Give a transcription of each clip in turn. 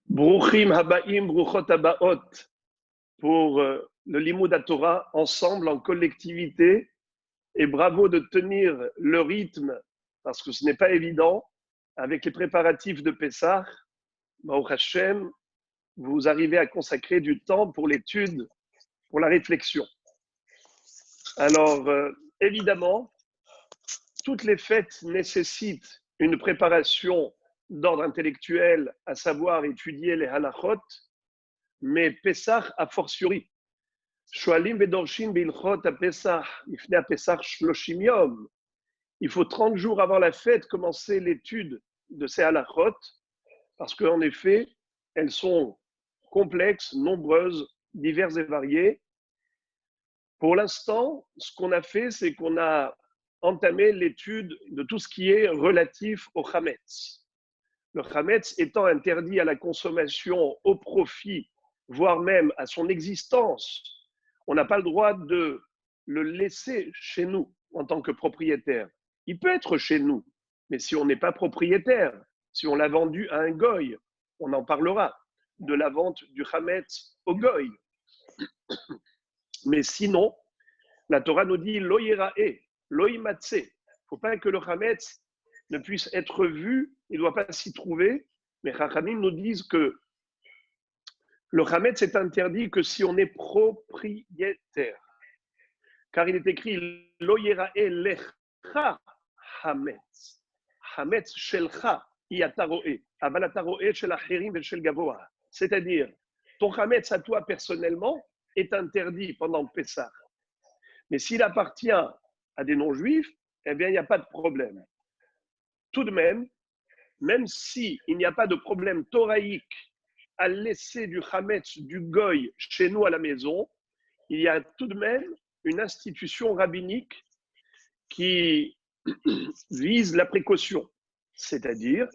Bruchim habaim, bruchot habaot, pour le Limud Torah, ensemble, en collectivité. Et bravo de tenir le rythme, parce que ce n'est pas évident, avec les préparatifs de Pessah. Baruch Hashem, vous arrivez à consacrer du temps pour l'étude, pour la réflexion. Alors, évidemment, toutes les fêtes nécessitent une préparation d'ordre intellectuel, à savoir étudier les halachot, mais Pessah a fortiori. Shoalim vedorshin beilchot a Pessah, ifne a Pessah shloshim yom. Il faut 30 jours avant la fête commencer l'étude de ces halachot, parce qu'en effet, elles sont complexes, nombreuses, diverses et variées. Pour l'instant, ce qu'on a fait, c'est qu'on a entamé l'étude de tout ce qui est relatif au chametz. Le chametz étant interdit à la consommation au profit, voire même à son existence, on n'a pas le droit de le laisser chez nous en tant que propriétaire. Il peut être chez nous, mais si on n'est pas propriétaire, si on l'a vendu à un goy, on en parlera de la vente du chametz au goy. Mais sinon, la Torah nous dit lo yirae, lo imatse. Il ne faut pas que le chametz ne puisse être vu, il ne doit pas s'y trouver. Mais Chachamim nous disent que le chametz est interdit que si on est propriétaire. Car il est écrit lo yirae lecha chametz. Chametz shelcha yataroe, aval ataroe shel acherim ve shel gavoa. C'est-à-dire, ton chametz à toi personnellement est interdit pendant Pessah. Mais s'il appartient à des non-juifs, eh bien, il n'y a pas de problème. Tout de même s'il n'y a pas de problème thoraïque à laisser du chametz, du goy chez nous à la maison, il y a tout de même une institution rabbinique qui vise la précaution. C'est-à-dire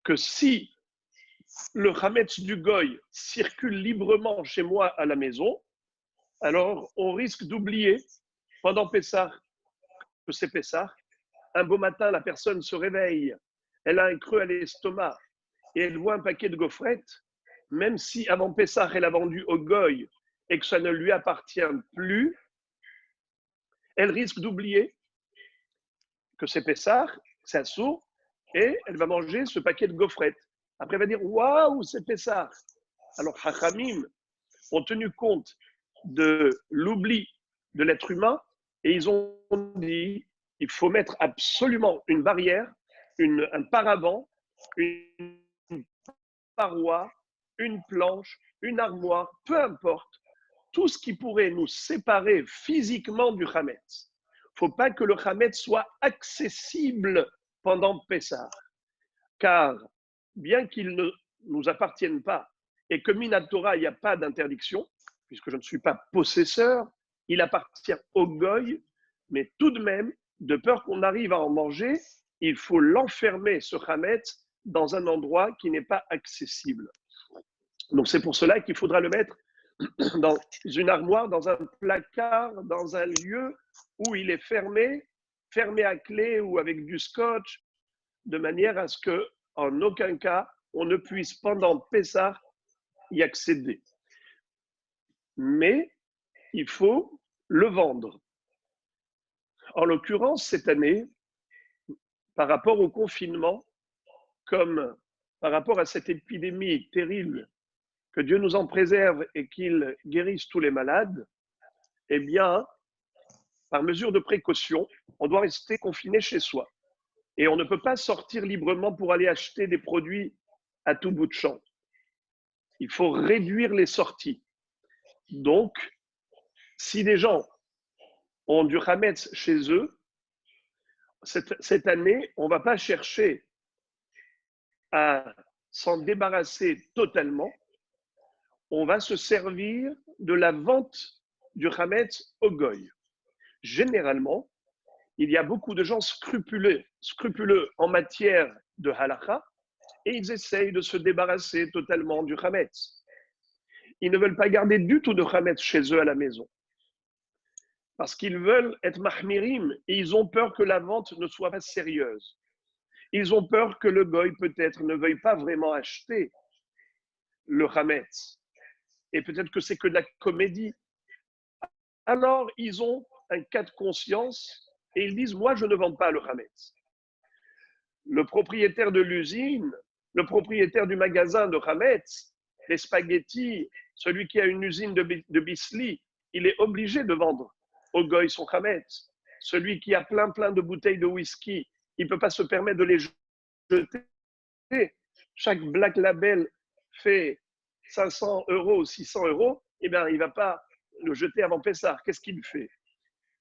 que si le chametz du goy circule librement chez moi à la maison, alors on risque d'oublier pendant Pessah que c'est Pessah. Un beau matin, la personne se réveille, elle a un creux à l'estomac et elle voit un paquet de gaufrettes, même si avant Pessah, elle a vendu au goy et que ça ne lui appartient plus, elle risque d'oublier que c'est Pessah, c'est assourd, et elle va manger ce paquet de gaufrettes. Après, elle va dire « Waouh, c'est Pessah !» Alors, Chachamim ont tenu compte de l'oubli de l'être humain et ils ont dit il faut mettre absolument une barrière, un paravent, une paroi, une planche, une armoire, peu importe, tout ce qui pourrait nous séparer physiquement du chametz. Il ne faut pas que le chametz soit accessible pendant Pessah, car bien qu'il ne nous appartienne pas et que Minatora, il n'y a pas d'interdiction, puisque je ne suis pas possesseur, il appartient au goy, mais tout de même, de peur qu'on arrive à en manger, il faut l'enfermer, ce chametz, dans un endroit qui n'est pas accessible. Donc c'est pour cela qu'il faudra le mettre dans une armoire, dans un placard, dans un lieu où il est fermé à clé ou avec du scotch, de manière à ce qu'en aucun cas, on ne puisse pendant Pessah y accéder. Mais il faut le vendre. En l'occurrence, cette année, par rapport au confinement, comme par rapport à cette épidémie terrible, que Dieu nous en préserve et qu'il guérisse tous les malades, eh bien, par mesure de précaution, on doit rester confiné chez soi. Et on ne peut pas sortir librement pour aller acheter des produits à tout bout de champ. Il faut réduire les sorties. Donc, si des gens ont du chametz chez eux, cette année, on ne va pas chercher à s'en débarrasser totalement. On va se servir de la vente du chametz au goy. Généralement, il y a beaucoup de gens scrupuleux en matière de halakha et ils essayent de se débarrasser totalement du chametz. Ils ne veulent pas garder du tout de chametz chez eux à la maison. Parce qu'ils veulent être mahmirim et ils ont peur que la vente ne soit pas sérieuse. Ils ont peur que le goy peut-être ne veuille pas vraiment acheter. le Hametz, et peut-être que c'est que de la comédie, alors ils ont un cas de conscience et ils disent, moi, je ne vends pas le Hametz. Le propriétaire de l'usine, le propriétaire du magasin de Hametz, les spaghettis, celui qui a une usine de Bisli, il est obligé de vendre au goy son Hametz. Celui qui a plein de bouteilles de whisky, il ne peut pas se permettre de les jeter. Chaque Black Label fait 500 euros, 600 euros, eh bien, il ne va pas le jeter avant Pessah. Qu'est-ce qu'il fait?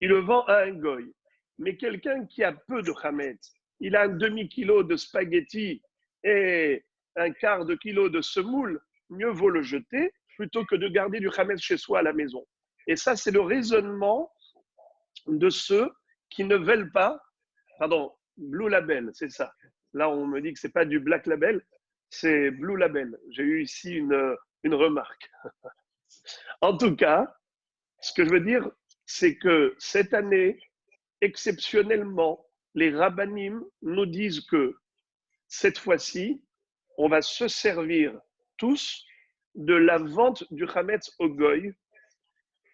Il le vend à un goy. Mais quelqu'un qui a peu de Hametz, il a un demi-kilo de spaghettis et un quart de kilo de semoule, mieux vaut le jeter plutôt que de garder du Hametz chez soi à la maison. Et ça, c'est le raisonnement de ceux qui ne veulent pas, pardon, Blue Label, c'est ça. Là, on me dit que ce n'est pas du Black Label, c'est Blue Label. J'ai eu ici une remarque. En tout cas, ce que je veux dire, c'est que cette année, exceptionnellement, les rabbinim nous disent que cette fois-ci, on va se servir tous de la vente du Hametz au Goy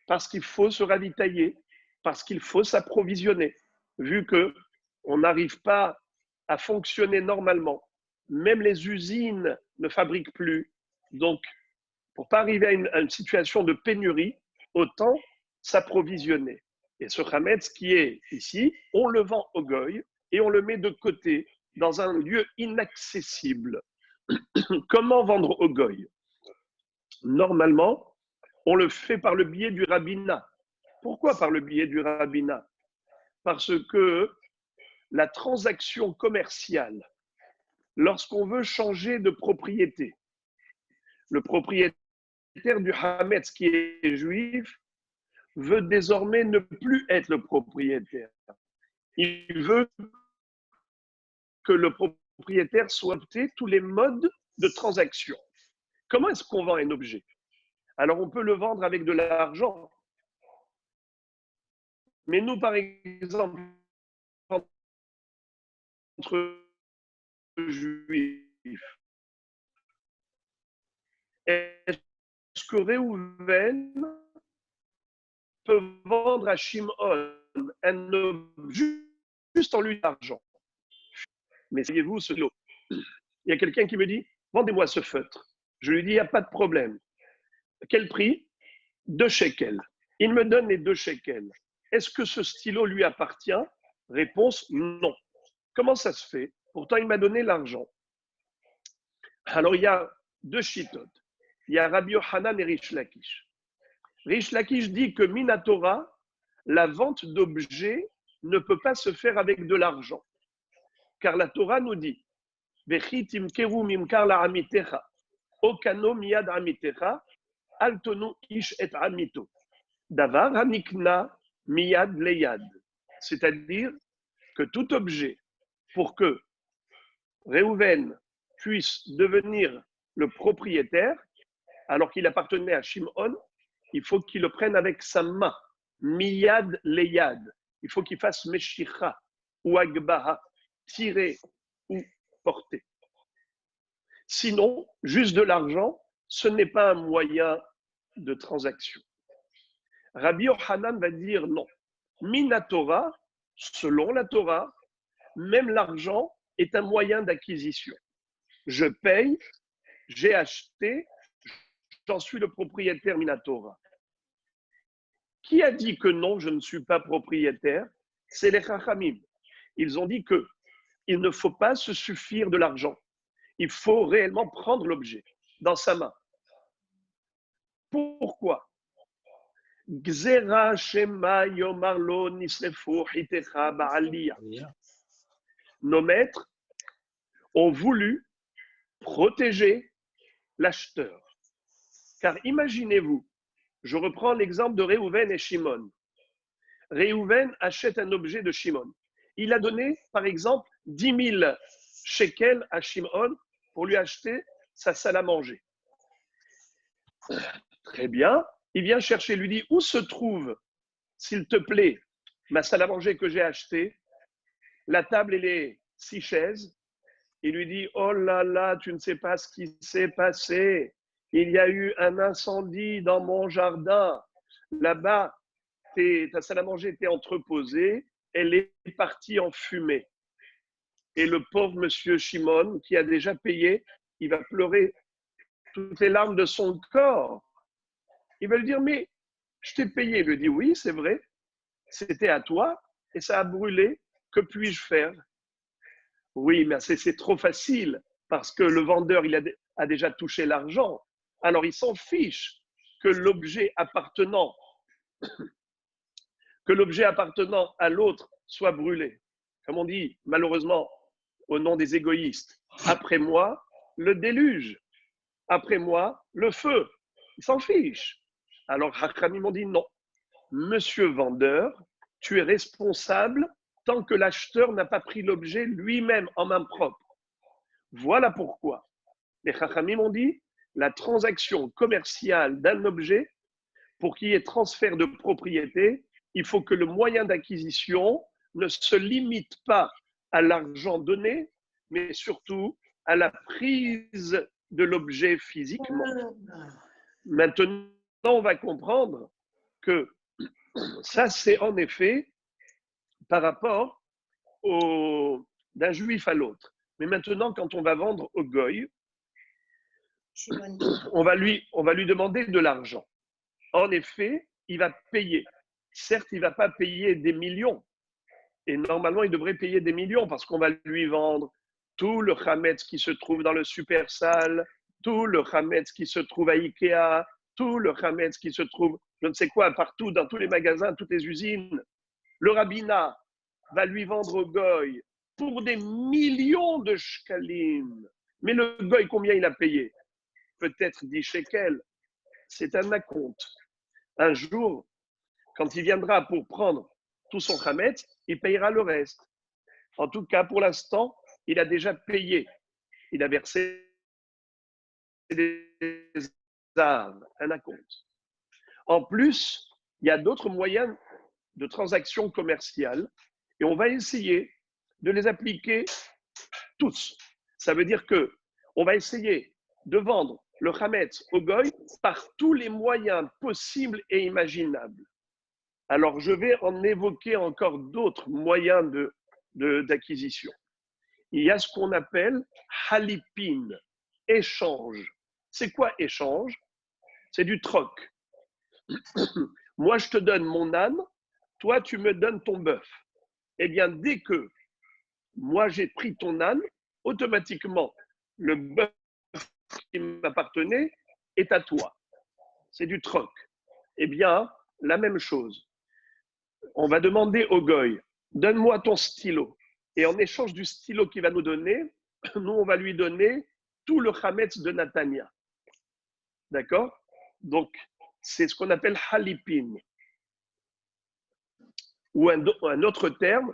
parce qu'il faut se ravitailler, parce qu'il faut s'approvisionner, vu qu'on n'arrive pas à fonctionner normalement. Même les usines ne fabriquent plus. Donc, pour ne pas arriver à une situation de pénurie, autant s'approvisionner. Et ce Hametz qui est ici, on le vend au goy et on le met de côté dans un lieu inaccessible. Comment vendre au goy? Normalement, on le fait par le biais du rabbinat. Pourquoi par le biais du rabbinat? Parce que la transaction commerciale, lorsqu'on veut changer de propriété, le propriétaire du Hametz qui est juif veut désormais ne plus être le propriétaire. Il veut que le propriétaire soit adopté tous les modes de transaction. Comment est-ce qu'on vend un objet? Alors, on peut le vendre avec de l'argent. Mais nous, par exemple, entre juifs, est-ce que Réhouven peut vendre à Shimon un objet juste en lui d'argent? Mais voyez-vous, il y a quelqu'un qui me dit, vendez-moi ce feutre. Je lui dis, il n'y a pas de problème. Quel prix? 2 shekels. Il me donne les 2 shekels. Est-ce que ce stylo lui appartient? Réponse, non. Comment ça se fait? Pourtant, il m'a donné l'argent. Alors, il y a 2 chitotes. Il y a Rabbi Yochanan et Rish Lakish. Rish Lakish dit que Minatora, la vente d'objets ne peut pas se faire avec de l'argent. Car la Torah nous dit, Vechitim kerum imkar la amitecha, okano miyad amitecha, altonu ish et amito. Davar hanikna miyad leyad. C'est-à-dire que tout objet, pour que Réhouven puisse devenir le propriétaire, alors qu'il appartenait à Shimon, il faut qu'il le prenne avec sa main. Miyad leyad. Il faut qu'il fasse meshicha ou agbaha, tirer ou porter. Sinon, juste de l'argent, ce n'est pas un moyen de transaction. Rabbi Yochanan va dire non. Minatora, selon la Torah, même l'argent est un moyen d'acquisition. Je paye, j'ai acheté, j'en suis le propriétaire Minatora. Qui a dit que non, je ne suis pas propriétaire? C'est les Chachamim. Ils ont dit qu'il ne faut pas se suffire de l'argent. Il faut réellement prendre l'objet dans sa main. Pourquoi? Nos maîtres ont voulu protéger l'acheteur. Car imaginez-vous, je reprends l'exemple de Réhouven et Shimon. Réhouven achète un objet de Shimon. Il a donné, par exemple, 10 000 shekels à Shimon pour lui acheter sa salle à manger. Très bien. Il vient chercher, lui dit, où se trouve, s'il te plaît, ma salle à manger que j'ai achetée? La table et les 6 chaises. Il lui dit, oh là là, tu ne sais pas ce qui s'est passé. il y a eu un incendie dans mon jardin. Là-bas, ta salle à manger était entreposée, elle est partie en fumée. Et le pauvre monsieur Shimon, qui a déjà payé, il va pleurer toutes les larmes de son corps. Il va lui dire, mais je t'ai payé. Il lui dit, oui, c'est vrai, c'était à toi et ça a brûlé. Que puis-je faire? Oui, mais c'est trop facile parce que le vendeur, a déjà touché l'argent. Alors, il s'en fiche que l'objet appartenant à l'autre soit brûlé. Comme on dit, malheureusement, au nom des égoïstes, après moi, le déluge. Après moi, le feu. Il s'en fiche. Alors, Hachamim m'ont dit non. Monsieur vendeur, tu es responsable tant que l'acheteur n'a pas pris l'objet lui-même en main propre. Voilà pourquoi les Chachamim m'ont dit la transaction commerciale d'un objet, pour qu'il y ait transfert de propriété, il faut que le moyen d'acquisition ne se limite pas à l'argent donné, mais surtout à la prise de l'objet physiquement. Maintenant, on va comprendre que ça, c'est en effet par rapport d'un juif à l'autre. Mais maintenant, quand on va vendre au goy, on va lui demander de l'argent. En effet, il va payer. Certes, il ne va pas payer des millions. Et normalement, il devrait payer des millions parce qu'on va lui vendre tout le chametz qui se trouve dans le Supersal, tout le chametz qui se trouve à Ikea, tout le chametz qui se trouve, je ne sais quoi, partout, dans tous les magasins, toutes les usines. Le rabbinat va lui vendre au goy pour des millions de shkalim. Mais le goy, combien il a payé? Peut-être 10 shekels. C'est un acompte. Un jour, quand il viendra pour prendre tout son chametz, il payera le reste. En tout cas, pour l'instant, il a déjà payé. Il a versé des armes, un acompte. En plus, il y a d'autres moyens de transactions commerciales et on va essayer de les appliquer tous. Ça veut dire que on va essayer de vendre le chametz au goy par tous les moyens possibles et imaginables. Alors, je vais en évoquer encore d'autres moyens d'acquisition. Il y a ce qu'on appelle halipin, échange. C'est quoi échange? C'est du troc. Moi, je te donne mon âne, toi, tu me donnes ton bœuf. Eh bien, dès que moi, j'ai pris ton âne, automatiquement, le bœuf qui m'appartenait est à toi. C'est du troc. Eh bien, la même chose. On va demander au goy, donne-moi ton stylo. Et en échange du stylo qu'il va nous donner, nous, on va lui donner tout le chametz de Natania. D'accord? Donc, c'est ce qu'on appelle halipin. Ou un autre terme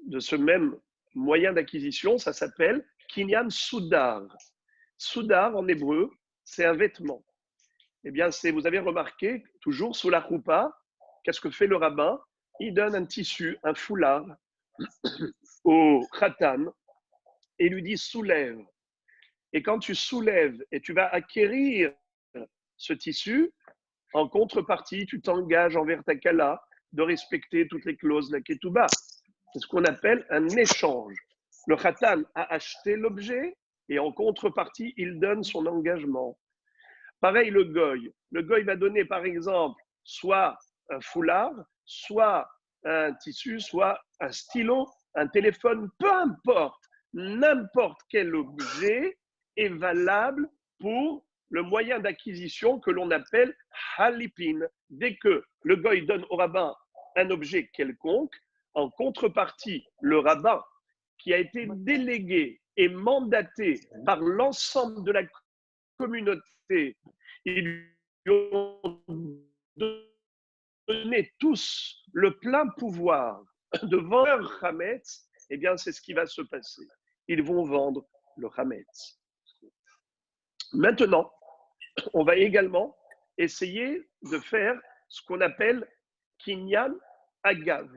de ce même moyen d'acquisition, ça s'appelle kinyan soudar. Soudar, en hébreu, c'est un vêtement. Eh bien, vous avez remarqué, toujours sous la choupa, qu'est-ce que fait le rabbin? Il donne un tissu, un foulard au khatan et lui dit soulève. Et quand tu soulèves et tu vas acquérir ce tissu, en contrepartie, tu t'engages envers ta kala de respecter toutes les clauses de la ketouba. C'est ce qu'on appelle un échange. Le khatan a acheté l'objet et en contrepartie, il donne son engagement. Pareil, le goy. Le goy va donner, par exemple, soit un foulard, soit un tissu, soit un stylo, un téléphone, peu importe. N'importe quel objet est valable pour le moyen d'acquisition que l'on appelle halipin. Dès que le goy donne au rabbin un objet quelconque, en contrepartie, le rabbin qui a été délégué et mandaté par l'ensemble de la communauté, ils lui ont donné tous le plein pouvoir de vendre leur chametz, eh bien, c'est ce qui va se passer. Ils vont vendre le chametz. Maintenant, on va également essayer de faire ce qu'on appelle kinyan agav.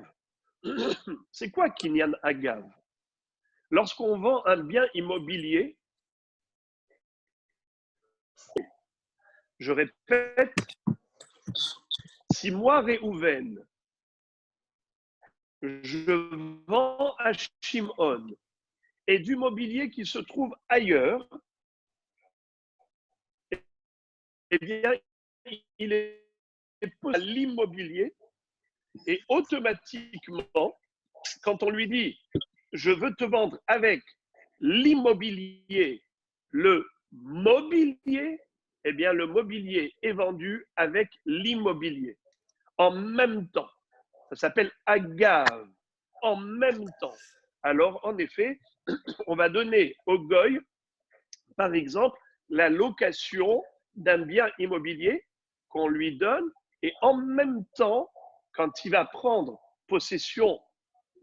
C'est quoi kinyan agav? Lorsqu'on vend un bien immobilier, Je répète, si moi, Réhouven, je vends à Shimon et du mobilier qui se trouve ailleurs, eh bien, il est à l'immobilier et automatiquement, quand on lui dit je veux te vendre avec l'immobilier, le mobilier, eh bien, le mobilier est vendu avec l'immobilier en même temps. Ça s'appelle agave, en même temps. Alors, en effet, on va donner au goy, par exemple, la location d'un bien immobilier qu'on lui donne et en même temps, quand il va prendre possession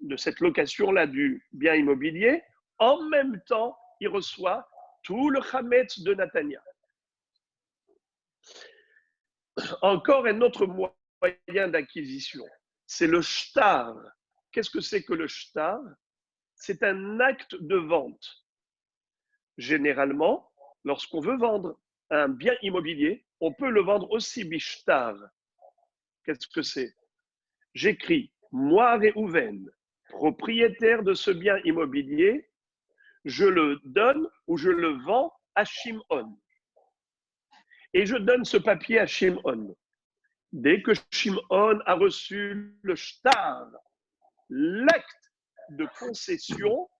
de cette location-là du bien immobilier, en même temps, il reçoit tout le chametz de Natania. Encore un autre moyen d'acquisition, c'est le shtar. Qu'est-ce que c'est que le shtar? C'est un acte de vente. Généralement, lorsqu'on veut vendre un bien immobilier, on peut le vendre aussi bishtar. Qu'est-ce que c'est? J'écris, moi, Réhouven, propriétaire de ce bien immobilier, je le donne ou je le vends à Shimon. Et je donne ce papier à Shimon. Dès que Shimon a reçu le shtar, l'acte de concession,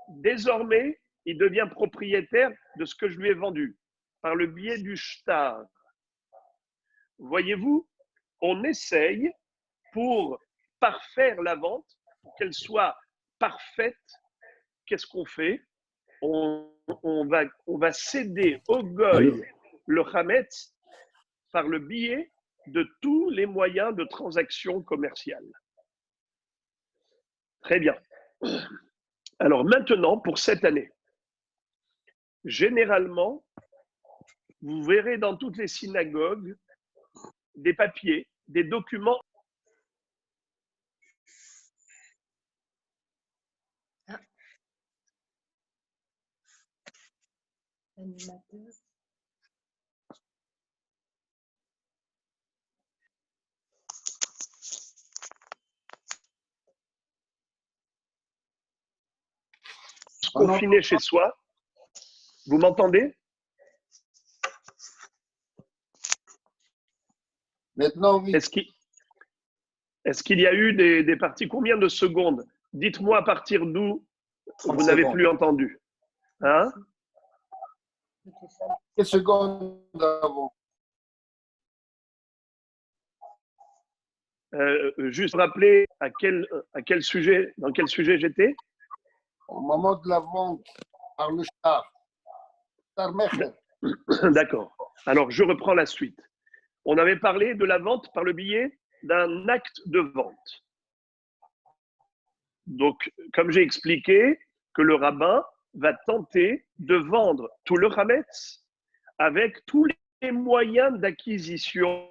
désormais, il devient propriétaire de ce que je lui ai vendu par le biais du shtar. Voyez-vous, on essaye pour parfaire la vente, pour qu'elle soit parfaite. Qu'est-ce qu'on fait? On va céder au goy le chametz par le biais de tous les moyens de transaction commerciale. Très bien. Alors maintenant, pour cette année, généralement, vous verrez dans toutes les synagogues des papiers, des documents. Animateur. Confiné chez soi. Vous m'entendez? Maintenant, oui. Est-ce qu'il y a eu des parties? Combien de secondes? Dites-moi à partir d'où vous n'avez plus entendu. Hein? Quelles secondes avant? Juste rappeler à quel sujet, dans quel sujet j'étais? Au moment de la vente par le shtar. D'accord. Alors, je reprends la suite. On avait parlé de la vente par le biais d'un acte de vente. Donc, comme j'ai expliqué, que le rabbin va tenter de vendre tout le chametz avec tous les moyens d'acquisition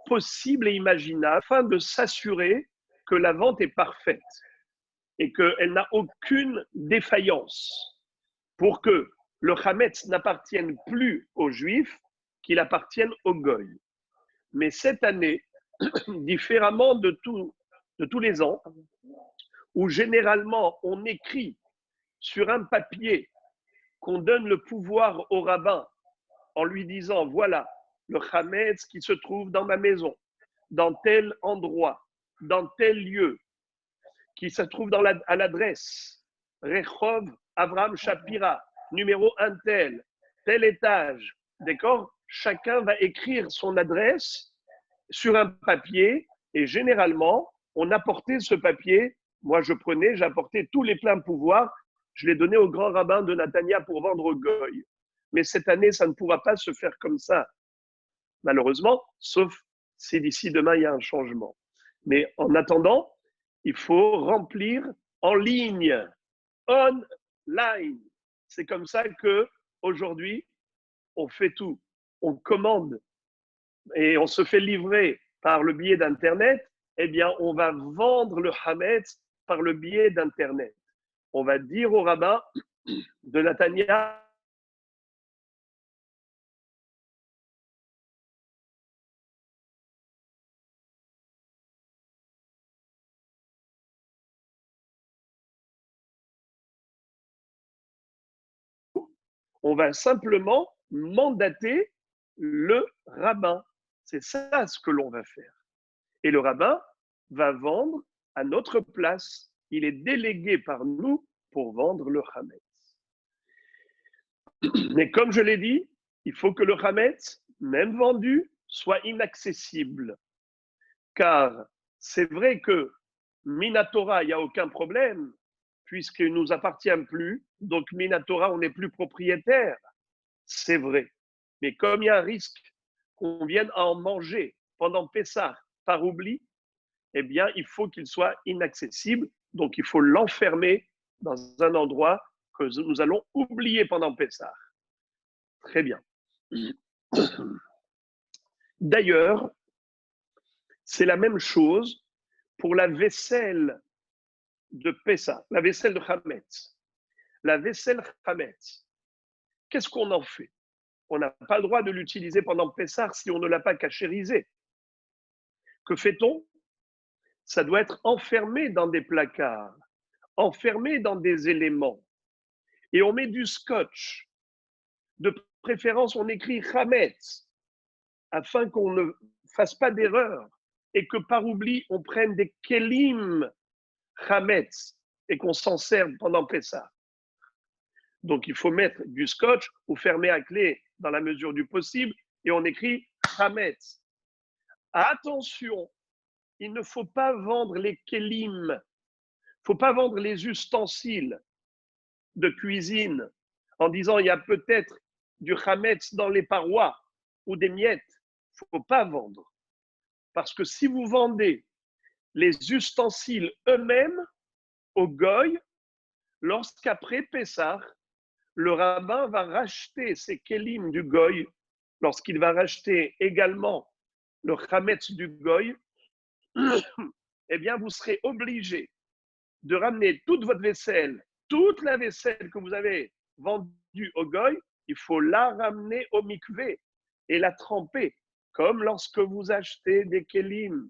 possibles et imaginables afin de s'assurer que la vente est parfaite et qu'elle n'a aucune défaillance pour que le chametz n'appartienne plus aux Juifs, qu'il appartienne aux Goy. Mais cette année, différemment de tous les ans, où généralement on écrit sur un papier qu'on donne le pouvoir au rabbin en lui disant, voilà, le chametz qui se trouve dans ma maison, dans tel endroit, dans tel lieu, qui se trouve à l'adresse Rehov Avram Shapira, numéro un tel étage, d'accord? Chacun va écrire son adresse sur un papier et généralement, on apportait ce papier. Moi, j'apportais tous les pleins pouvoirs, je les donnais au grand rabbin de Natania pour vendre au goy. Mais cette année, ça ne pourra pas se faire comme ça, malheureusement, sauf si d'ici demain, il y a un changement. Mais en attendant, il faut remplir en ligne, online. C'est comme ça que aujourd'hui, on fait tout. On commande et on se fait livrer par le biais d'Internet. Eh bien, on va vendre le Hametz par le biais d'Internet. On va dire au rabbin de Natania, On va simplement mandater le rabbin. C'est ça ce que l'on va faire. Et le rabbin va vendre à notre place. Il est délégué par nous pour vendre le Hametz. Mais comme je l'ai dit, il faut que le Hametz, même vendu, soit inaccessible. Car c'est vrai que Minatora, il n'y a aucun problème, puisqu'il ne nous appartient plus. Donc Minatora, on n'est plus propriétaire. C'est vrai. Mais comme il y a un risque qu'on vienne à en manger pendant Pessah par oubli, eh bien, il faut qu'il soit inaccessible. Donc, il faut l'enfermer dans un endroit que nous allons oublier pendant Pessah. Très bien. D'ailleurs, c'est la même chose pour la vaisselle de Pessah, la vaisselle de Hametz. La vaisselle Hametz, qu'est-ce qu'on en fait? On n'a pas le droit de l'utiliser pendant Pessah si on ne l'a pas cachérisé. Que fait-on? Ça doit être enfermé dans des placards, enfermé dans des éléments. Et on met du scotch. De préférence, on écrit Hametz, afin qu'on ne fasse pas d'erreur et que par oubli, on prenne des kelim Hametz et qu'on s'en serve pendant Pessah. Donc, il faut mettre du scotch ou fermer à clé dans la mesure du possible et on écrit Hametz. Attention, il ne faut pas vendre les kelim, il ne faut pas vendre les ustensiles de cuisine en disant il y a peut-être du Hametz dans les parois ou des miettes. Il ne faut pas vendre. Parce que si vous vendez les ustensiles eux-mêmes au goy, lorsqu'après Pessah, le rabbin va racheter ces kelim du goy, lorsqu'il va racheter également le Hametz du goy, eh bien, vous serez obligé de ramener toute votre vaisselle, toute la vaisselle que vous avez vendue au goy, il faut la ramener au mikvé et la tremper, comme lorsque vous achetez des kelim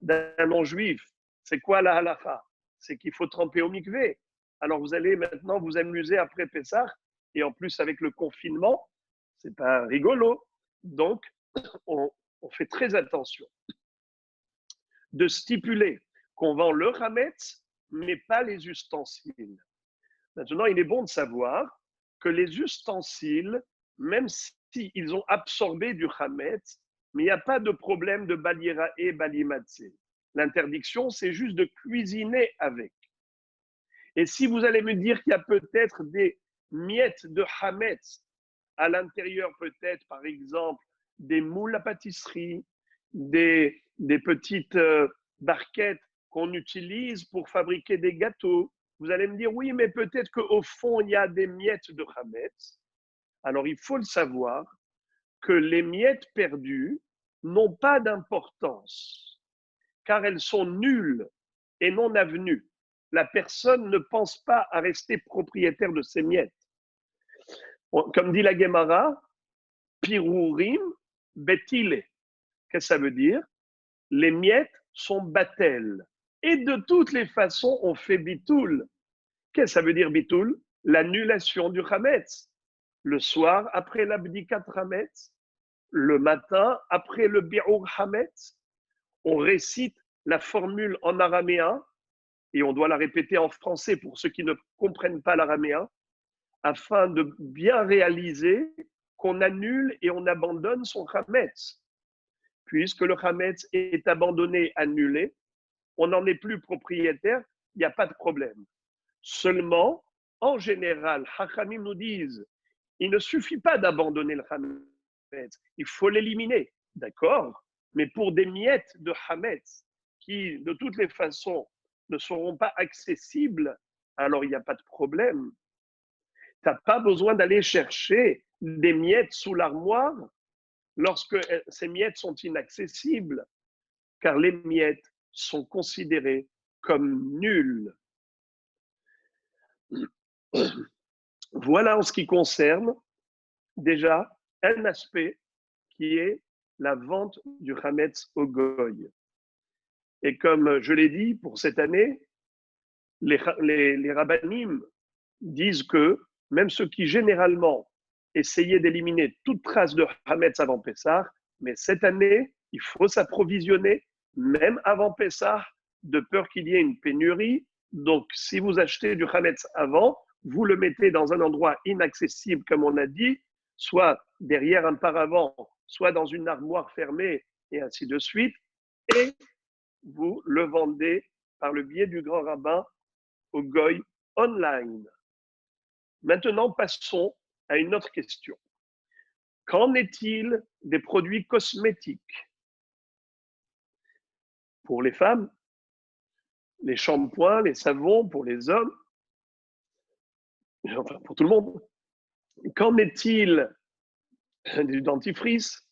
d'un non-juif. C'est quoi la halacha? C'est qu'il faut tremper au mikvé. Alors vous allez maintenant vous amuser après Pessah, et en plus avec le confinement, c'est pas rigolo. Donc, on fait très attention de stipuler qu'on vend le Hametz, mais pas les ustensiles. Maintenant, il est bon de savoir que les ustensiles, même s'ils ont absorbé du Hametz, mais il n'y a pas de problème de baliera et balimatse. L'interdiction, c'est juste de cuisiner avec. Et si vous allez me dire qu'il y a peut-être des miettes de Hametz à l'intérieur, peut-être, par exemple, des moules à pâtisserie, des petites barquettes qu'on utilise pour fabriquer des gâteaux. Vous allez me dire, oui, mais peut-être qu'au fond, il y a des miettes de Hametz. Alors, il faut le savoir que les miettes perdues n'ont pas d'importance, car elles sont nulles et non avenues. La personne ne pense pas à rester propriétaire de ces miettes. Comme dit la Gemara, pirurim betile. Qu'est-ce que ça veut dire? Les miettes sont battelles. Et de toutes les façons, on fait bitoul. Qu'est-ce que ça veut dire bitoul? L'annulation du Hametz. Le soir, après l'abdikat Hametz, le matin, après le bi'ur Hametz, on récite la formule en araméen, et on doit la répéter en français pour ceux qui ne comprennent pas l'araméen, afin de bien réaliser qu'on annule et on abandonne son Hametz. Puisque le Hametz est abandonné, annulé, on n'en est plus propriétaire, il n'y a pas de problème. Seulement, en général, Hachamim nous disent, il ne suffit pas d'abandonner le Hametz, il faut l'éliminer, d'accord? Mais pour des miettes de Hametz qui, de toutes les façons, ne seront pas accessibles, alors il n'y a pas de problème. Tu n'as pas besoin d'aller chercher des miettes sous l'armoire lorsque ces miettes sont inaccessibles, car les miettes sont considérées comme nulles. Voilà en ce qui concerne déjà un aspect qui est la vente du Hametz au Goy. Et comme je l'ai dit, pour cette année, les rabbanim disent que même ceux qui généralement essayaient d'éliminer toute trace de Hametz avant Pessah, mais cette année, il faut s'approvisionner, même avant Pessah, de peur qu'il y ait une pénurie. Donc, si vous achetez du Hametz avant, vous le mettez dans un endroit inaccessible, comme on a dit, soit derrière un paravent, soit dans une armoire fermée, et ainsi de suite, et vous le vendez par le biais du grand rabbin au Goy online. Maintenant, passons à une autre question. Qu'en est-il des produits cosmétiques? Pour les femmes, les shampoings, les savons pour les hommes, enfin pour tout le monde. Qu'en est-il du dentifrice?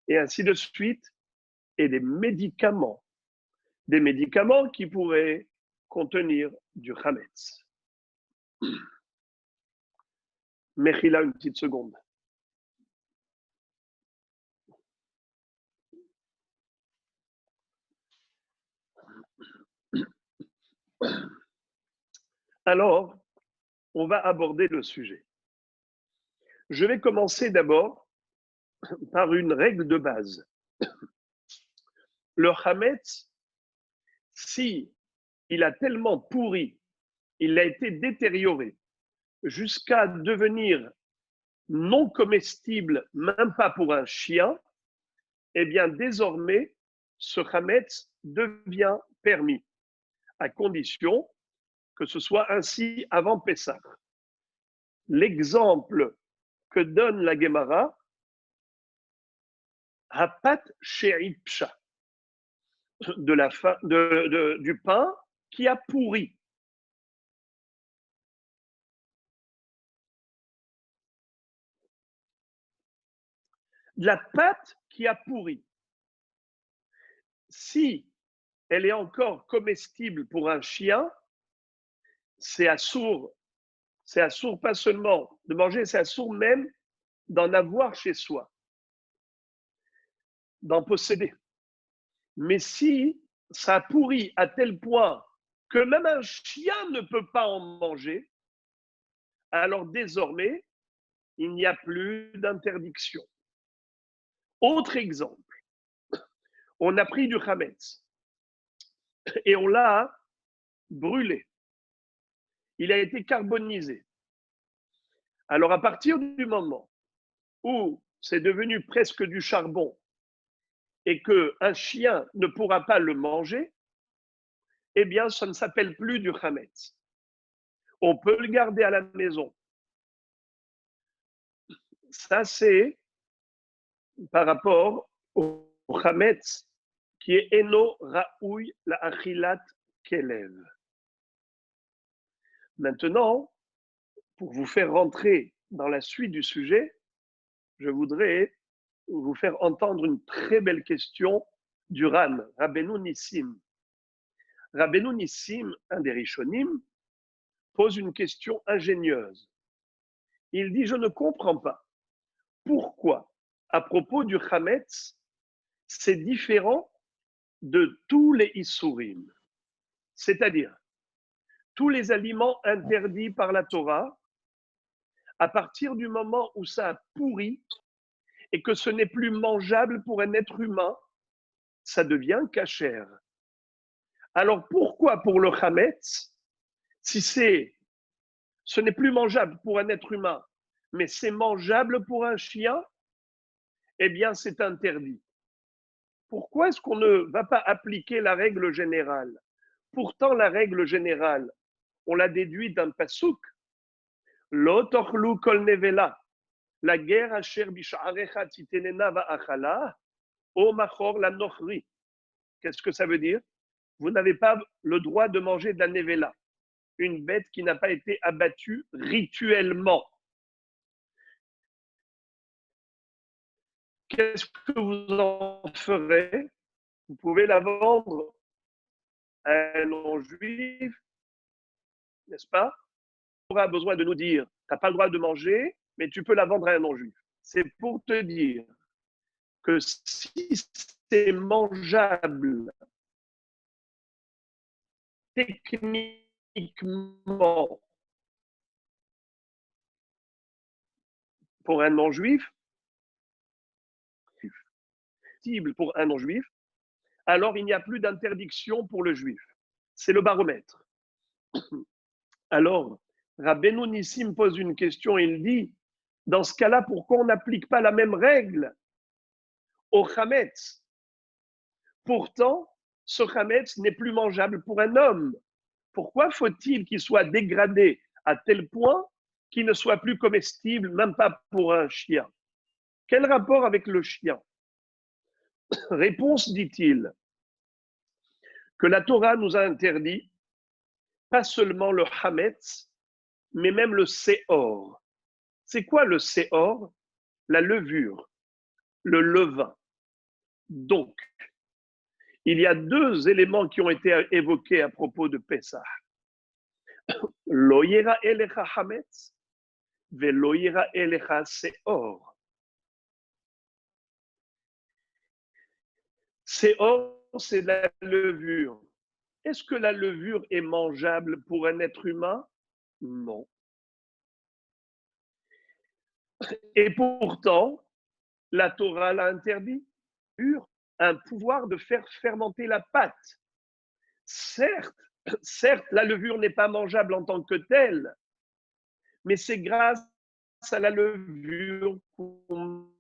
Et ainsi de suite. Et des médicaments qui pourraient contenir du Hametz. Mechila, une petite seconde. Alors, on va aborder le sujet. Je vais commencer d'abord par une règle de base. Le Hametz, si il a tellement pourri, il a été détérioré jusqu'à devenir non comestible, même pas pour un chien, eh bien désormais, ce Hametz devient permis, à condition que ce soit ainsi avant Pessah. L'exemple que donne la Gemara, Hapat She'ipsha, du pain qui a pourri. De la pâte qui a pourri. Si elle est encore comestible pour un chien, c'est assourd pas seulement de manger, c'est assourd même d'en avoir chez soi, d'en posséder. Mais si ça a pourri à tel point que même un chien ne peut pas en manger, alors désormais, il n'y a plus d'interdiction. Autre exemple, on a pris du Hametz et on l'a brûlé. Il a été carbonisé. Alors à partir du moment où c'est devenu presque du charbon et qu'un chien ne pourra pas le manger, eh bien ça ne s'appelle plus du Hametz. On peut le garder à la maison. Ça, c'est par rapport au Hametz qui est Eno Raoui la Achilat Kelev. Maintenant, pour vous faire rentrer dans la suite du sujet, je voudrais vous faire entendre une très belle question du Ran, Rabbeinu Nissim. Rabbeinu Nissim, un des Rishonim, pose une question ingénieuse. Il dit, je ne comprends pas pourquoi, à propos du Hametz, c'est différent de tous les Issourim. C'est-à-dire, tous les aliments interdits par la Torah, à partir du moment où ça a pourri et que ce n'est plus mangeable pour un être humain, ça devient kasher. Alors pourquoi pour le Hametz, si ce n'est plus mangeable pour un être humain, mais c'est mangeable pour un chien, eh bien c'est interdit. Pourquoi est-ce qu'on ne va pas appliquer la règle générale? Pourtant, la règle générale, on l'a déduite d'un pasouk. Lo tochlu kol nevela, la guerre asher bish'arecha titenena va'achala, o machor la nochri. Qu'est-ce que ça veut dire? Vous n'avez pas le droit de manger de la nevela, une bête qui n'a pas été abattue rituellement. Qu'est-ce que vous en ferez? Vous pouvez la vendre à un non-juif, n'est-ce pas? On aura besoin de nous dire, tu n'as pas le droit de manger, mais tu peux la vendre à un non-juif. C'est pour te dire que si c'est mangeable techniquement pour un non-juif, pour un non-juif, alors il n'y a plus d'interdiction pour le juif. C'est le baromètre. Alors, Rabbeinu Nissim pose une question, il dit, dans ce cas-là, pourquoi on n'applique pas la même règle au Hametz? Pourtant, ce Hametz n'est plus mangeable pour un homme. Pourquoi faut-il qu'il soit dégradé à tel point qu'il ne soit plus comestible, même pas pour un chien? Quel rapport avec le chien? Réponse, dit-il, que la Torah nous a interdit pas seulement le Hametz, mais même le Séhor. C'est quoi le Séhor? La levure, le levain. Donc, il y a deux éléments qui ont été évoqués à propos de Pessah. Lo yira elecha hametz, ve lo yira elecha seor. Seor, c'est la levure. Est-ce que la levure est mangeable pour un être humain? Non. Et pourtant, la Torah l'a interdit. Un pouvoir de faire fermenter la pâte. Certes, la levure n'est pas mangeable en tant que telle, mais c'est grâce à la levure qu'on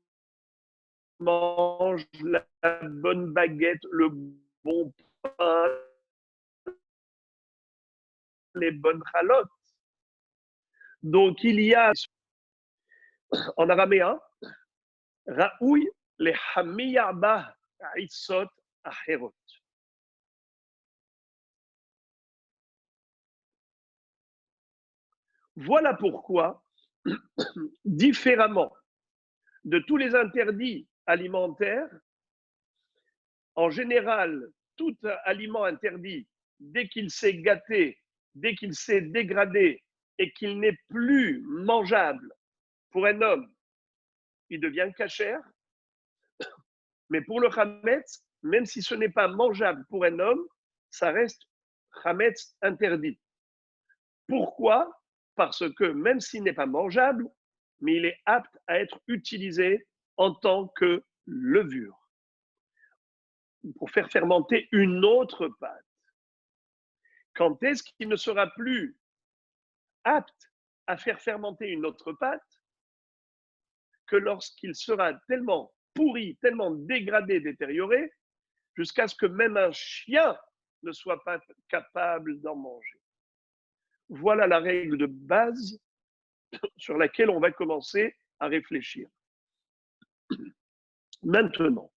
mange la bonne baguette, le bon pain, les bonnes chalotes. Donc il y a en araméen, Raoui les hamiyaba isot aherot. Voilà pourquoi, différemment de tous les interdits alimentaires, en général, tout aliment interdit, dès qu'il s'est gâté, dès qu'il s'est dégradé et qu'il n'est plus mangeable pour un homme, il devient cachère. Mais pour le chametz, même si ce n'est pas mangeable pour un homme, ça reste chametz interdit. Pourquoi? Parce que même s'il n'est pas mangeable, mais il est apte à être utilisé en tant que levure pour faire fermenter une autre pâte. Quand est-ce qu'il ne sera plus apte à faire fermenter une autre pâte? Que lorsqu'il sera tellement pourri, tellement dégradé, détérioré, jusqu'à ce que même un chien ne soit pas capable d'en manger. Voilà la règle de base sur laquelle on va commencer à réfléchir. Maintenant,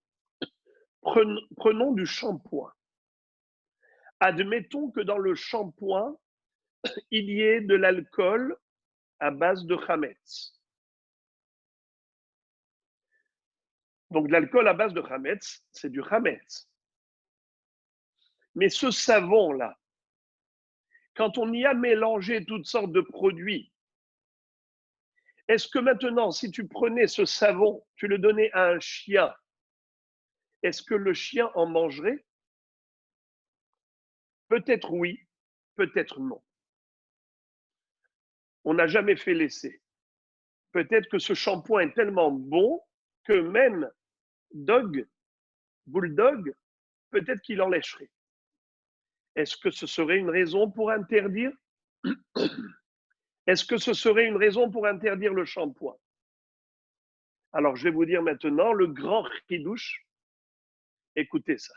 prenons du shampoing. Admettons que dans le shampoing, il y ait de l'alcool à base de chametz. Donc de l'alcool à base de chametz, c'est du chametz. Mais ce savon-là, quand on y a mélangé toutes sortes de produits, est-ce que maintenant, si tu prenais ce savon, tu le donnais à un chien, est-ce que le chien en mangerait? Peut-être oui, peut-être non. On n'a jamais fait l'essai. Peut-être que ce shampoing est tellement bon que même Bulldog, peut-être qu'il en lècherait. Est-ce que ce serait une raison pour interdire? Est-ce que ce serait une raison pour interdire le shampoing? Alors, je vais vous dire maintenant le grand chidouche. Écoutez ça.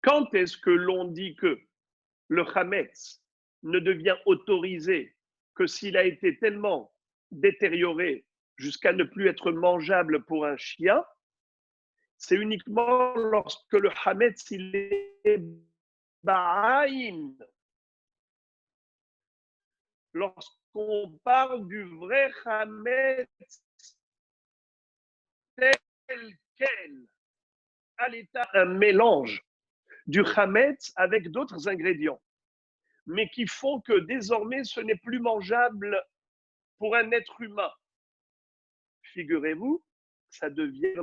Quand est-ce que l'on dit que le chametz ne devient autorisé que s'il a été tellement détérioré jusqu'à ne plus être mangeable pour un chien? C'est uniquement lorsque le chametz il est ba'aïn. Lorsqu'on parle du vrai chametz tel quel, à l'état un mélange du chametz avec d'autres ingrédients, mais qui font que désormais ce n'est plus mangeable pour un être humain. Figurez-vous, ça devient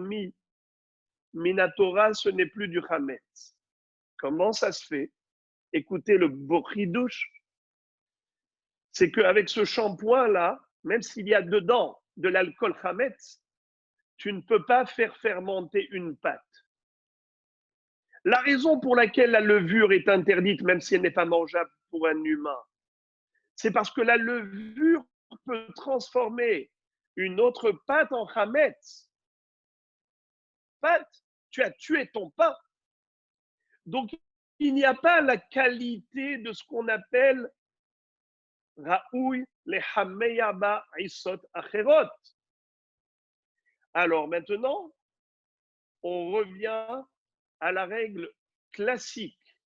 Minatora, ce n'est plus du chametz. Comment ça se fait? Écoutez le bochidouche. C'est qu'avec ce shampoing-là, même s'il y a dedans de l'alcool chametz, tu ne peux pas faire fermenter une pâte. La raison pour laquelle la levure est interdite, même si elle n'est pas mangeable pour un humain, c'est parce que la levure peut transformer une autre pâte en chametz. Pâte, tu as tué ton pain. Donc, il n'y a pas la qualité de ce qu'on appelle Raoui le Hameyaba Isot Acherot. Alors maintenant, on revient à la règle classique.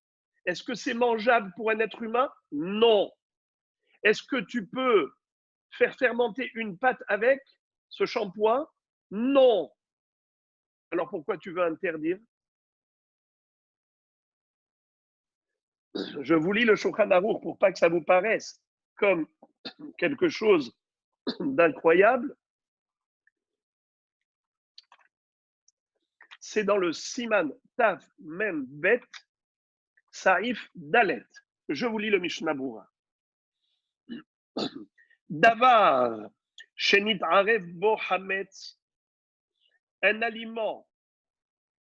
Est-ce que c'est mangeable pour un être humain? Non. Est-ce que tu peux faire fermenter une pâte avec ce shampoing? Non. Alors pourquoi tu veux interdire? Je vous lis le Shulchan Aruch pour pas que ça vous paraisse comme quelque chose d'incroyable. C'est dans le Siman Taf Mem Bet Saïf Dalet. Je vous lis le Mishnah Berurah. Davar Shenit Aref Bo Hametz, un aliment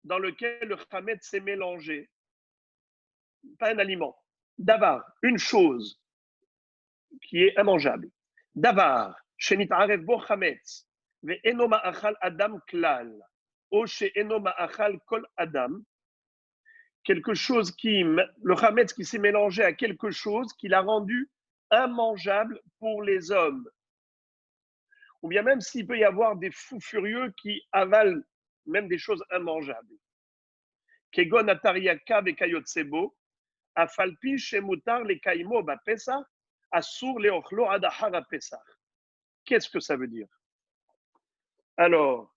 dans lequel le Hametz s'est mélangé. Pas un aliment. Davar, une chose qui est immangeable. Davar Shenit Aref Bo Hametz, Ve Eno Ma'achal Adam Klal, O She Eno Ma'achal Kol Adam. Quelque chose qui, le chametz qui s'est mélangé à quelque chose qui l'a rendu immangeable pour les hommes. Ou bien même s'il peut y avoir des fous furieux qui avalent même des choses immangeables. Kegon atariaka bekayotsebo, afalpi shemutar le kaimo ba pesach, asur le ochlo adahara pesach. Qu'est-ce que ça veut dire? Alors,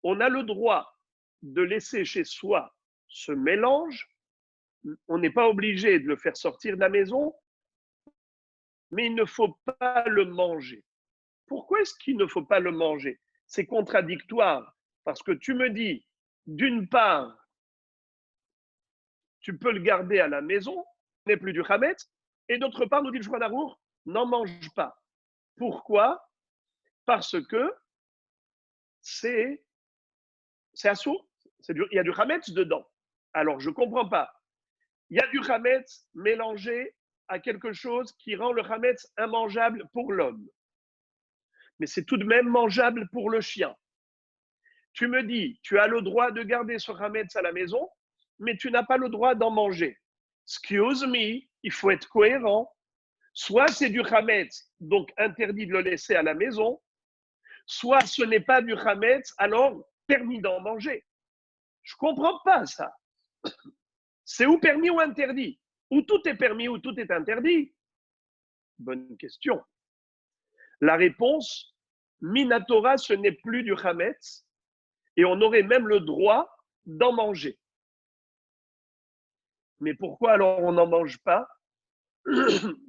on a le droit de laisser chez soi ce mélange. On n'est pas obligé de le faire sortir de la maison, mais il ne faut pas le manger. Pourquoi est-ce qu'il ne faut pas le manger? C'est contradictoire, parce que tu me dis, d'une part, tu peux le garder à la maison, ce n'est plus du chametz, et d'autre part, nous dit le Shulchan Aruch, n'en mange pas. Pourquoi? Parce que c'est assourd, il y a du chametz dedans. Alors, je ne comprends pas. Il y a du chametz mélangé à quelque chose qui rend le chametz immangeable pour l'homme. Mais c'est tout de même mangeable pour le chien. Tu me dis, tu as le droit de garder ce chametz à la maison, mais tu n'as pas le droit d'en manger. Excuse me, il faut être cohérent. Soit c'est du chametz, donc interdit de le laisser à la maison, soit ce n'est pas du chametz, alors permis d'en manger. Je ne comprends pas ça. C'est ou permis ou interdit. Ou tout est permis ou tout est interdit. Bonne question. La réponse, Minatora, ce n'est plus du chametz et on aurait même le droit d'en manger. Mais pourquoi alors on n'en mange pas?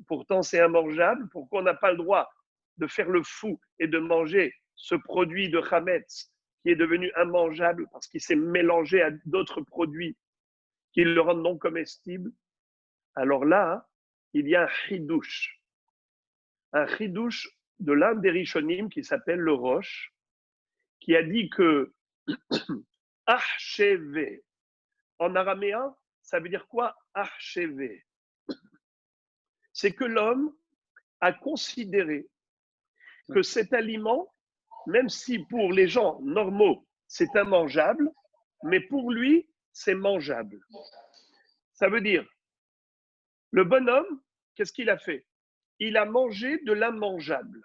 Pourtant c'est immangeable. Pourquoi on n'a pas le droit de faire le fou et de manger ce produit de chametz qui est devenu immangeable parce qu'il s'est mélangé à d'autres produits qui le rendent non comestible? Alors là, il y a un chidouche. Un chidouche de l'un des Rishonim qui s'appelle le Roche, qui a dit que archevé, en araméen, ça veut dire quoi archevé? C'est que l'homme a considéré que cet aliment, même si pour les gens normaux, c'est immangeable, mais pour lui, c'est mangeable. Ça veut dire, le bonhomme, qu'est-ce qu'il a fait? Il a mangé de l'immangeable.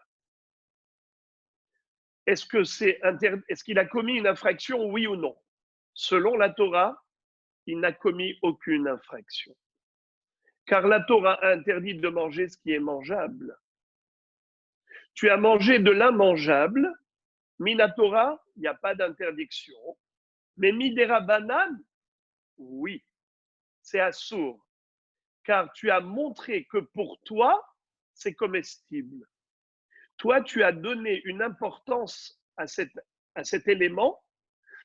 Est-ce qu'il a commis une infraction, oui ou non? Selon la Torah, il n'a commis aucune infraction. Car la Torah a interdit de manger ce qui est mangeable. Tu as mangé de l'immangeable, Minatora, il n'y a pas d'interdiction. Mais Midera banane, oui, c'est assourd. Car tu as montré que pour toi, c'est comestible. Toi, tu as donné une importance à cet élément,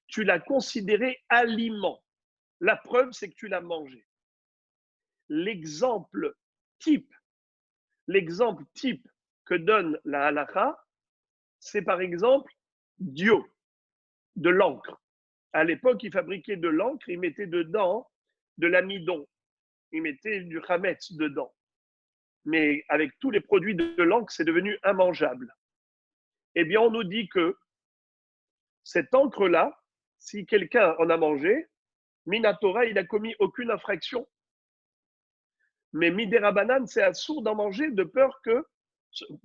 tu l'as considéré aliment. La preuve, c'est que tu l'as mangé. L'exemple type que donne la halakha, c'est par exemple Dio, de l'encre. À l'époque, ils fabriquaient de l'encre, ils mettaient dedans de l'amidon, ils mettaient du chametz dedans. Mais avec tous les produits de l'encre, c'est devenu immangeable. Eh bien, on nous dit que cette encre-là, si quelqu'un en a mangé, Minatora, il n'a commis aucune infraction. Mais Midera Banane, c'est assourd d'en manger de peur que.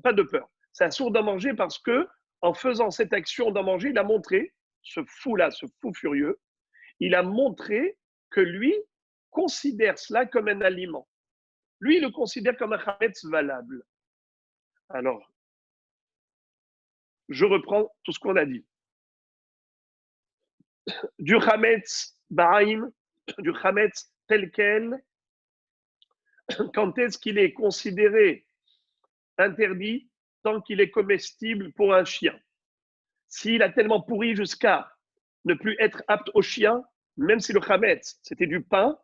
Pas de peur. C'est assourd d'en manger parce que, en faisant cette action d'en manger, il a montré, ce fou-là, ce fou furieux, il a montré que lui considère cela comme un aliment. Lui, il le considère comme un chametz valable. Alors, je reprends tout ce qu'on a dit. Du chametz ba'im, du chametz tel quel, quand est-ce qu'il est considéré interdit? Tant qu'il est comestible pour un chien. S'il a tellement pourri jusqu'à ne plus être apte au chien, même si le chametz, c'était du pain,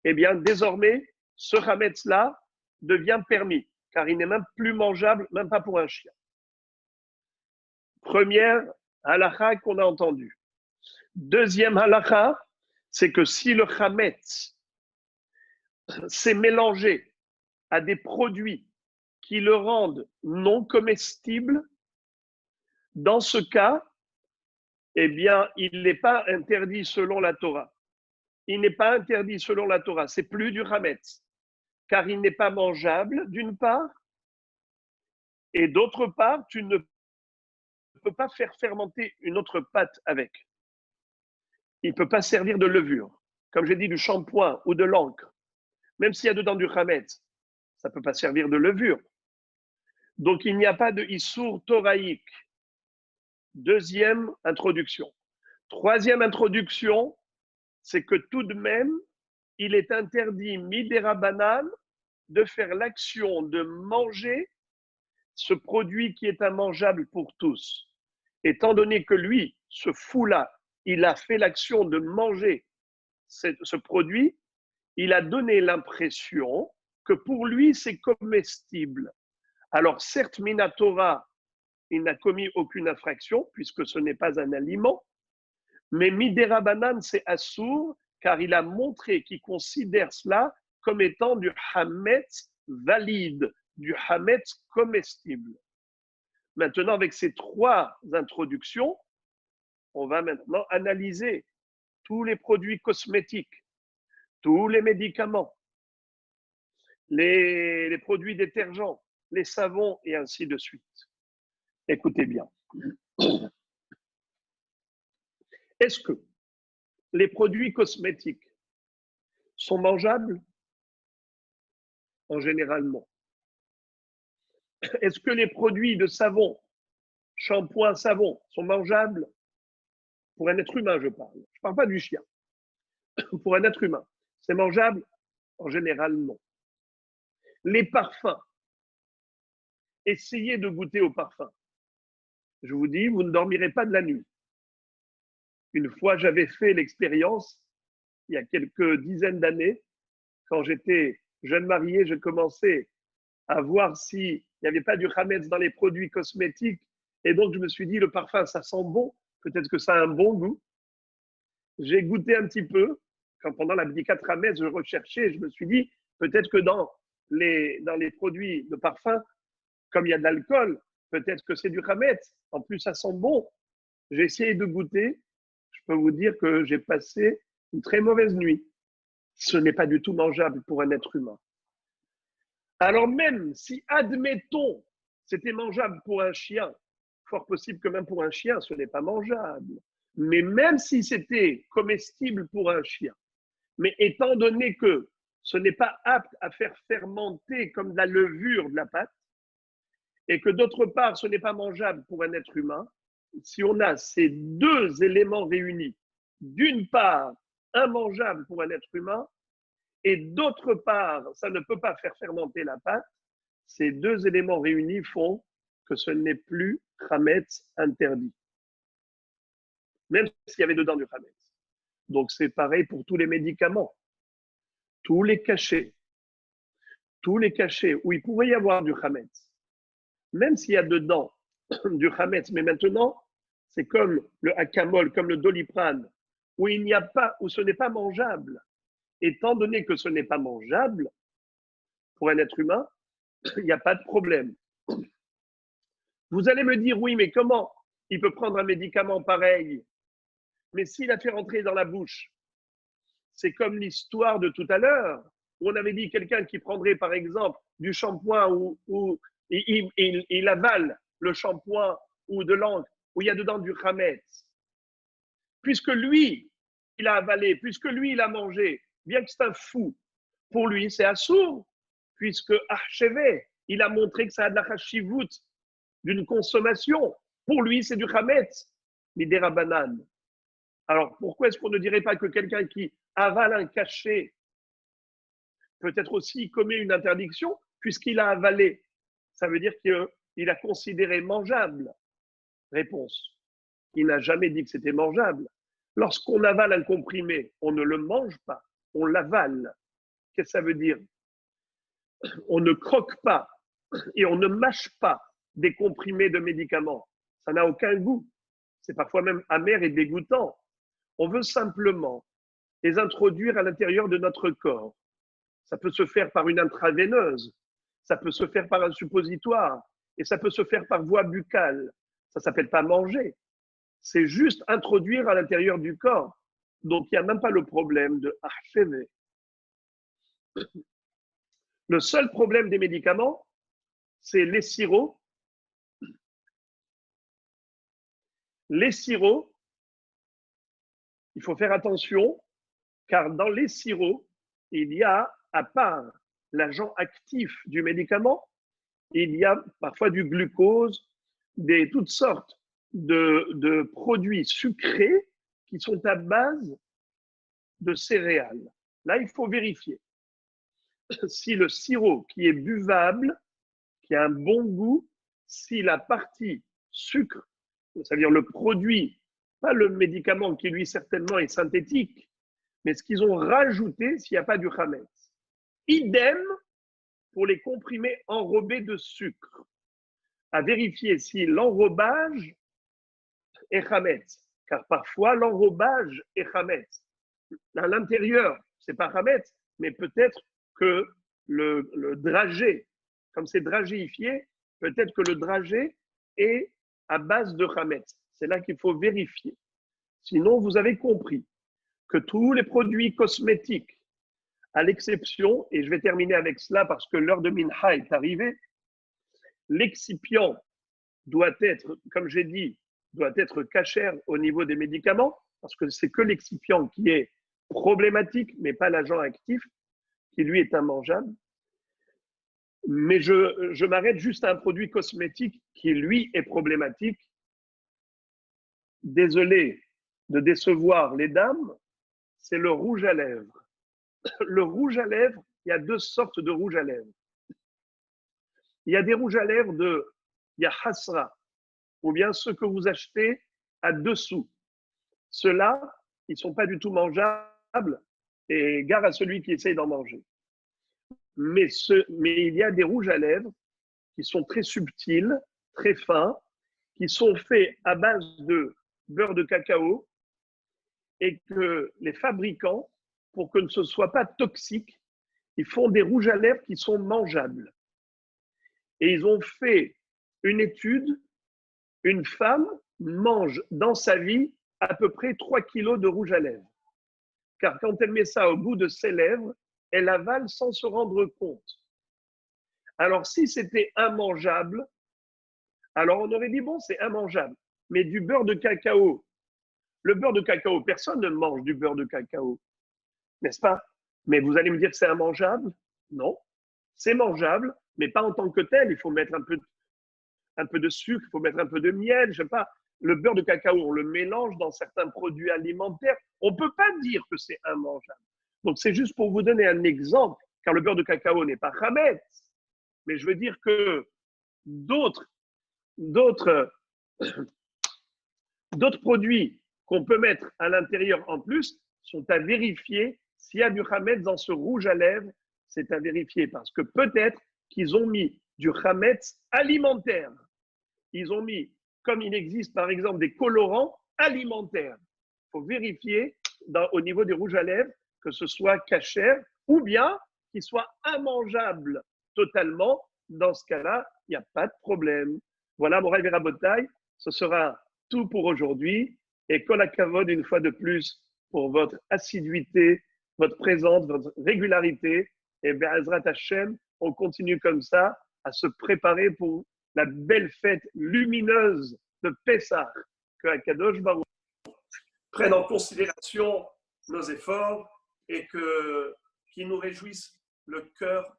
eh bien, désormais, ce chametz-là devient permis, car il n'est même plus mangeable, même pas pour un chien. Première halakha qu'on a entendue. Deuxième halakha, c'est que si le chametz s'est mélangé à des produits qui le rendent non comestible, dans ce cas, eh bien, il n'est pas interdit selon la Torah. Il n'est pas interdit selon la Torah. C'est plus du chametz, car il n'est pas mangeable, d'une part, et d'autre part, tu ne peux pas faire fermenter une autre pâte avec. Il ne peut pas servir de levure. Comme j'ai dit, du shampoing ou de l'encre, même s'il y a dedans du chametz, ça ne peut pas servir de levure. Donc, il n'y a pas de issour toraïque. Deuxième introduction. Troisième introduction, c'est que tout de même, il est interdit, midera banane, de faire l'action de manger ce produit qui est immangeable pour tous. Étant donné que lui, ce fou-là, il a fait l'action de manger ce produit, il a donné l'impression que pour lui, c'est comestible. Alors certes, Minatora, il n'a commis aucune infraction, puisque ce n'est pas un aliment, mais Midera Banane, c'est assourd, car il a montré qu'il considère cela comme étant du hametz valide, du hametz comestible. Maintenant, avec ces trois introductions, on va maintenant analyser tous les produits cosmétiques, tous les médicaments, les produits détergents, les savons et ainsi de suite. Écoutez bien. Est-ce que les produits cosmétiques sont mangeables? En général, non. Est-ce que les produits de savon, shampoing, savon, sont mangeables? Pour un être humain, je parle. Je ne parle pas du chien. Pour un être humain, c'est mangeable? En général, non. Les parfums, essayez de goûter aux parfums. Je vous dis, vous ne dormirez pas de la nuit. Une fois, j'avais fait l'expérience, il y a quelques dizaines d'années, quand j'étais jeune marié, je commençais à voir s'il n'y avait pas du chametz dans les produits cosmétiques. Et donc, je me suis dit, le parfum, ça sent bon. Peut-être que ça a un bon goût. J'ai goûté un petit peu. Quand pendant la Bdikat Hametz, je recherchais, je me suis dit, peut-être que dans les produits de parfum, comme il y a de l'alcool, peut-être que c'est du chametz. En plus, ça sent bon. J'ai essayé de goûter. Je peux vous dire que j'ai passé une très mauvaise nuit. Ce n'est pas du tout mangeable pour un être humain. Alors même si, admettons, c'était mangeable pour un chien, fort possible que même pour un chien, ce n'est pas mangeable. Mais même si c'était comestible pour un chien, mais étant donné que ce n'est pas apte à faire fermenter comme de la levure de la pâte, et que d'autre part, ce n'est pas mangeable pour un être humain, si on a ces deux éléments réunis, d'une part, immangeable pour un être humain, et d'autre part, ça ne peut pas faire fermenter la pâte, ces deux éléments réunis font que ce n'est plus chametz interdit. Même s'il y avait dedans du chametz. Donc c'est pareil pour tous les médicaments, tous les cachets où il pourrait y avoir du chametz, même s'il y a dedans du Hametz. Mais maintenant, c'est comme le Akamol, comme le Doliprane, où il n'y a pas, où ce n'est pas mangeable. Étant donné que ce n'est pas mangeable pour un être humain, il n'y a pas de problème. Vous allez me dire, oui, mais comment il peut prendre un médicament pareil? Mais s'il a fait rentrer dans la bouche, c'est comme l'histoire de tout à l'heure, où on avait dit quelqu'un qui prendrait, par exemple, du shampoing ou il avale le shampoing ou de l'encre où il y a dedans du chametz. Puisque lui, il a avalé, puisque lui, il a mangé, bien que c'est un fou, pour lui, c'est assourd, puisque Archevé, il a montré que ça a de la chashivut, d'une consommation. Pour lui, c'est du chametz, l'idéra banane. Alors, pourquoi est-ce qu'on ne dirait pas que quelqu'un qui avale un cachet peut-être aussi commet une interdiction, puisqu'il a avalé? Ça veut dire qu'il a considéré mangeable. Réponse. Il n'a jamais dit que c'était mangeable. Lorsqu'on avale un comprimé, on ne le mange pas, on l'avale. Qu'est-ce que ça veut dire? On ne croque pas et on ne mâche pas des comprimés de médicaments. Ça n'a aucun goût. C'est parfois même amer et dégoûtant. On veut simplement les introduire à l'intérieur de notre corps. Ça peut se faire par une intraveineuse, ça peut se faire par un suppositoire, et ça peut se faire par voie buccale. Ça ne s'appelle pas manger. C'est juste introduire à l'intérieur du corps. Donc, il n'y a même pas le problème de archever. Le seul problème des médicaments, c'est les sirops. Les sirops, il faut faire attention, car dans les sirops, il y a, à part l'agent actif du médicament, il y a parfois du glucose, toutes sortes de produits sucrés qui sont à base de céréales. Là, il faut vérifier si le sirop qui est buvable, qui a un bon goût, si la partie sucre, c'est-à-dire le produit, pas le médicament qui lui certainement est synthétique, mais ce qu'ils ont rajouté s'il n'y a pas du chametz. Idem pour les comprimés enrobés de sucre. À vérifier si l'enrobage est chametz, car parfois l'enrobage est chametz. À l'intérieur, c'est pas chametz, mais peut-être que le dragé, comme c'est dragéifié, peut-être que le dragé est à base de chametz. C'est là qu'il faut vérifier. Sinon, vous avez compris que tous les produits cosmétiques, à l'exception, et je vais terminer avec cela parce que l'heure de Minha est arrivée, l'excipient doit être, comme j'ai dit, doit être cachère au niveau des médicaments, parce que c'est que l'excipient qui est problématique, mais pas l'agent actif, qui lui est immangeable. Mais je m'arrête juste à un produit cosmétique qui, lui, est problématique. Désolé de décevoir les dames, c'est le rouge à lèvres. Le rouge à lèvres, il y a deux sortes de rouge à lèvres. Il y a des rouges à lèvres il y a Hasra, ou bien ceux que vous achetez à dessous. Ceux-là, ils ne sont pas du tout mangeables, et gare à celui qui essaye d'en manger. Mais il y a des rouges à lèvres qui sont très subtils, très fins, qui sont faits à base de beurre de cacao, et que les fabricants, pour que ce ne soit pas toxique, ils font des rouges à lèvres qui sont mangeables. Et ils ont fait une étude, une femme mange dans sa vie à peu près 3 kilos de rouge à lèvres. Car quand elle met ça au bout de ses lèvres, elle avale sans se rendre compte. Alors si c'était immangeable, alors on aurait dit, bon, c'est immangeable. Mais du beurre de cacao, le beurre de cacao, personne ne mange du beurre de cacao, n'est-ce pas? Mais vous allez me dire que c'est immangeable? Non, c'est mangeable, mais pas en tant que tel. Il faut mettre un peu de sucre, il faut mettre un peu de miel, je sais pas. Le beurre de cacao, on le mélange dans certains produits alimentaires. On ne peut pas dire que c'est immangeable. Donc, c'est juste pour vous donner un exemple, car le beurre de cacao n'est pas chametz. Mais je veux dire que d'autres produits qu'on peut mettre à l'intérieur en plus sont à vérifier. S'il y a du chametz dans ce rouge à lèvres, c'est à vérifier parce que peut-être qu'ils ont mis du chametz alimentaire. ils ont mis, comme il existe par exemple des colorants alimentaires. Il faut vérifier au niveau des rouges à lèvres que ce soit cachère ou bien qu'il soit immangeable totalement. Dans ce cas-là, il n'y a pas de problème. Voilà, Moraï Verabotaï, ce sera tout pour aujourd'hui. Et Kol HaKavod, une fois de plus, pour votre assiduité, votre présence, votre régularité. Et Be'ezrat Hashem, on continue comme ça à se préparer pour la belle fête lumineuse de Pessah. Que Akadosh Baruch prenne en considération nos efforts et qu'il nous réjouisse le cœur